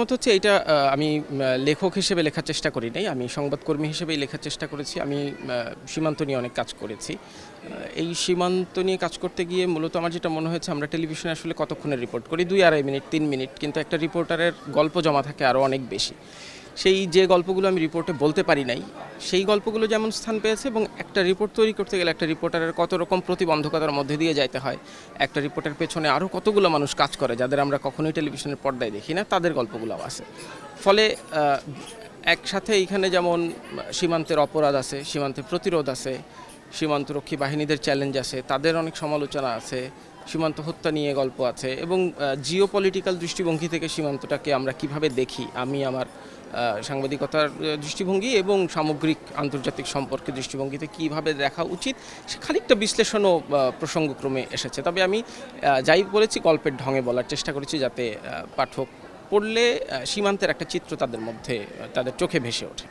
মত হচ্ছে এটা আমি লেখক হিসেবে লেখার চেষ্টা করি নাই। আমি সংবাদকর্মী হিসেবেই লেখার চেষ্টা করেছি। আমি সীমান্ত নিয়ে অনেক কাজ করেছি। এই সীমান্ত নিয়ে কাজ করতে গিয়ে মূলত আমার যেটা মনে হয়েছে আমরা টেলিভিশনে আসলে কতক্ষণে রিপোর্ট করি ২-২.৫ মিনিট ৩ মিনিট, কিন্তু একটা রিপোর্টারের গল্প জমা থাকে আরও অনেক বেশি। সেই যে গল্পগুলো আমি রিপোর্টে বলতে পারি নাই, সেই গল্পগুলো যেমন স্থান পেয়েছে এবং একটা রিপোর্ট তৈরি করতে গেলে একটা রিপোর্টারের কত রকম প্রতিবন্ধকতার মধ্যে দিয়ে যাইতে হয়, একটা রিপোর্টের পেছনে আরও কতগুলো মানুষ কাজ করে যাদের আমরা কখনোই টেলিভিশনের পর্দায় দেখি না, তাদের গল্পগুলোও আছে। ফলে একসাথে এইখানে যেমন সীমান্তের অপরাধ আছে, সীমান্তে প্রতিরোধ আছে, সীমান্তরক্ষী বাহিনীদের চ্যালেঞ্জ আছে, তাদের অনেক সমালোচনা আছে, সীমান্ত হত্যা নিয়ে গল্প আছে এবং জিও পলিটিক্যাল দৃষ্টিভঙ্গি থেকে সীমান্তটাকে আমরা কিভাবে দেখি, আমি আমার সাংবাদিকতার দৃষ্টিভঙ্গি এবং সামগ্রিক আন্তর্জাতিক সম্পর্কের দৃষ্টিভঙ্গিতে কীভাবে দেখা উচিত সে খানিকটা বিশ্লেষণও প্রসঙ্গক্রমে এসেছে। তবে আমি যাই বলেছি গল্পের ঢঙে বলার চেষ্টা করেছি যাতে পাঠক পড়লে সীমান্তের একটা চিত্র তাদের মধ্যে তাদের চোখে ভেসে ওঠে।